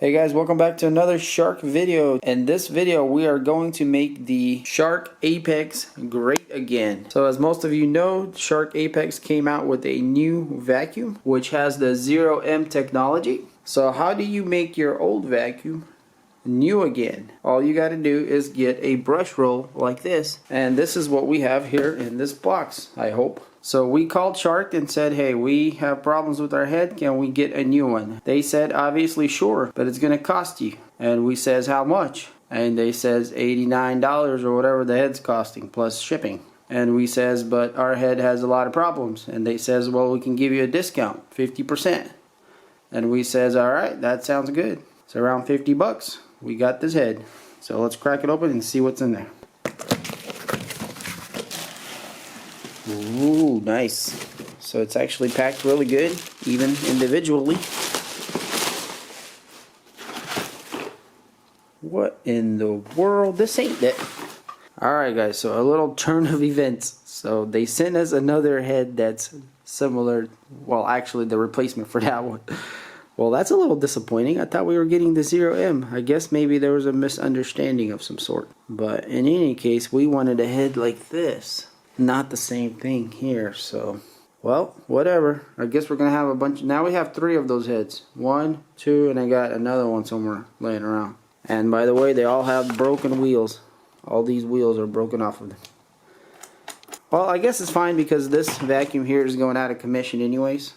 Hey guys, welcome back to another Shark video. In this video we are going to make the Shark Apex great again. So as most of you know, Shark Apex came out with a new vacuum which has the 0M technology. So how do you make your old vacuum new again? All you got to do is get a brush roll like this, and this is what we have here in this box, I hope. So we called Shark and said, hey, we have problems with our head, can we get a new one? They said, obviously sure, but it's gonna cost you. And we says, how much? And they says $89 or whatever the head's costing plus shipping. And we says, but our head has a lot of problems. And they says, well, we can give you a discount, 50%. And we says, all right, that sounds good. It's around 50 bucks. We got this head. So let's crack it open and see what's in there. Ooh, nice. So it's actually packed really good, even individually. What in the world? This ain't it. Alright guys, so a little turn of events. So they sent us another head that's similar, well actually the replacement for that one. Well, that's a little disappointing. I thought we were getting the 0M. I guess maybe there was a misunderstanding of some sort. But in any case, we wanted a head like this. Not the same thing here, so well, whatever. I guess we're gonna have a bunch. Now we have 3 of those heads. 1, 2, and I got another one somewhere laying around. And by the way, they all have broken wheels. All these wheels are broken off of them. Well, I guess it's fine because this vacuum here is going out of commission anyways.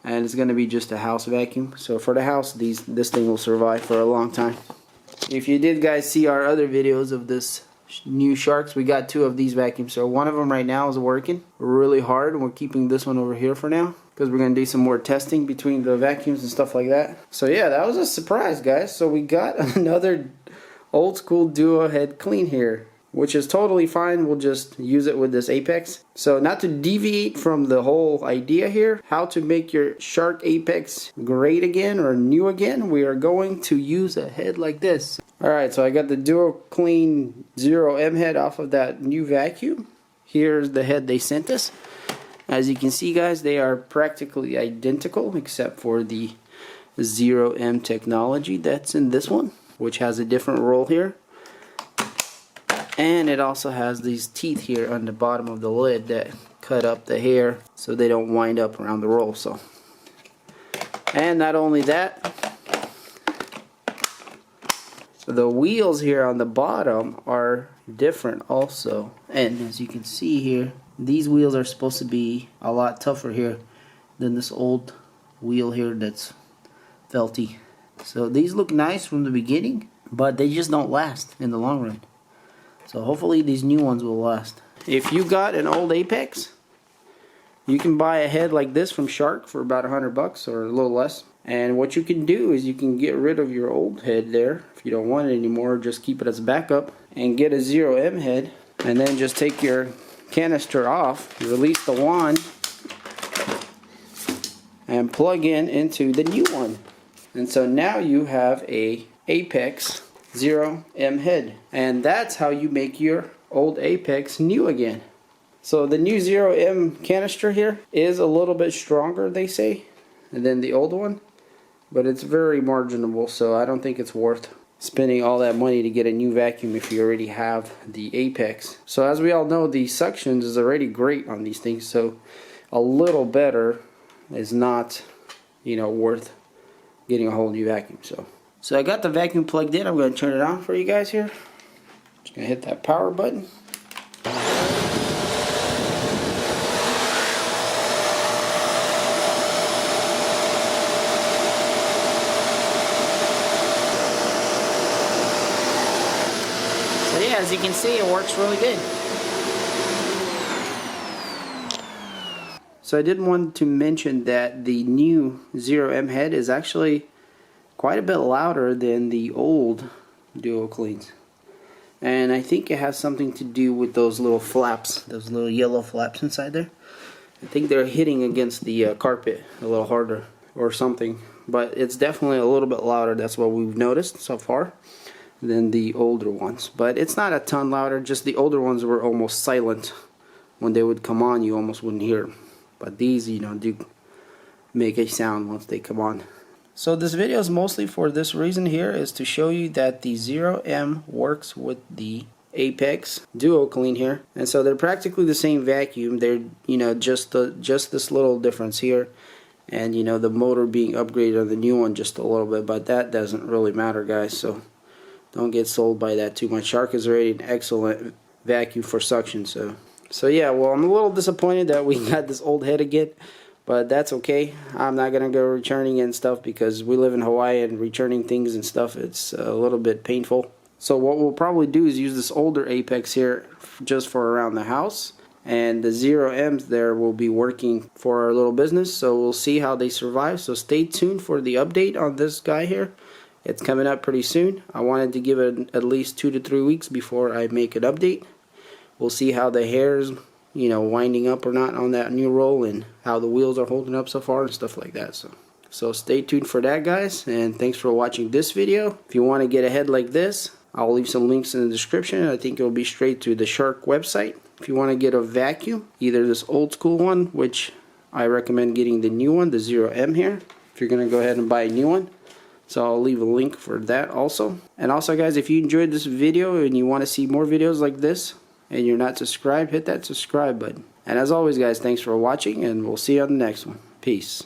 And it's gonna be just a house vacuum. So for the house, this thing will survive for a long time. If you did guys see our other videos of this new Sharks, we got 2 of these vacuums. So one of them right now is working really hard, and we're keeping this one over here for now because we're going to do some more testing between the vacuums and stuff like that. So yeah, that was a surprise guys. So we got another old school Duo head clean here, which is totally fine. We'll just use it with this Apex. So not to deviate from the whole idea here, how to make your Shark Apex great again or new again, we are going to use a head like this. Alright, so I got the DuoClean 0M head off of that new vacuum. Here's the head they sent us. As you can see guys, they are practically identical except for the 0M technology that's in this one, which has a different roll here. And it also has these teeth here on the bottom of the lid that cut up the hair so they don't wind up around the roll. So, and not only that, the wheels here on the bottom are different also. And as you can see here, these wheels are supposed to be a lot tougher here than this old wheel here that's felty. So these look nice from the beginning, but they just don't last in the long run. So hopefully these new ones will last. If you got an old Apex, you can buy a head like this from Shark for about 100 bucks or a little less. And what you can do is you can get rid of your old head there. If you don't want it anymore, just keep it as backup and get a 0M head, and then just take your canister off, release the wand, and plug into the new one. And so now you have a Apex 0M head, and that's how you make your old Apex new again. So the new 0M canister here is a little bit stronger, they say, than the old one, but it's very marginable, so I don't think it's worth spending all that money to get a new vacuum if you already have the Apex. So as we all know, the suctions is already great on these things, so a little better is not, you know, worth getting a whole new vacuum. So I got the vacuum plugged in. I'm going to turn it on for you guys here. Just going to hit that power button. So yeah, as you can see, it works really good. So I did want to mention that the new 0M head is actually quite a bit louder than the old DuoCleans. And I think it has something to do with those little flaps, those little yellow flaps inside there. I think they're hitting against the carpet a little harder or something. But it's definitely a little bit louder, that's what we've noticed so far, than the older ones. But it's not a ton louder, just the older ones were almost silent. When they would come on, you almost wouldn't hear them. But these, you know, do make a sound once they come on. So this video is mostly for this reason here, is to show you that the 0M works with the Apex DuoClean here, and so they're practically the same vacuum. They're, you know, just this little difference here, and you know, the motor being upgraded on the new one just a little bit, but that doesn't really matter, guys, so don't get sold by that too much. Shark is already an excellent vacuum for suction. So yeah, well, I'm a little disappointed that we got this old head again, but that's okay. I'm not gonna go returning and stuff because we live in Hawaii, and returning things and stuff, it's a little bit painful. So what we'll probably do is use this older Apex here just for around the house, and the 0Ms there will be working for our little business, so we'll see how they survive. So stay tuned for the update on this guy here. It's coming up pretty soon. I wanted to give it at least 2 to 3 weeks before I make an update. We'll see how the hair's, you know, winding up or not on that new roll, and how the wheels are holding up so far and stuff like that. So stay tuned for that, guys, and thanks for watching this video. If you want to get ahead like this, I'll leave some links in the description. I think it'll be straight to the Shark website. If you want to get a vacuum, either this old school one, which I recommend getting the new one, the 0M here, if you're going to go ahead and buy a new one. So I'll leave a link for that also. And also, guys, if you enjoyed this video and you want to see more videos like this and you're not subscribed, hit that subscribe button. And as always, guys, thanks for watching, and we'll see you on the next one. Peace.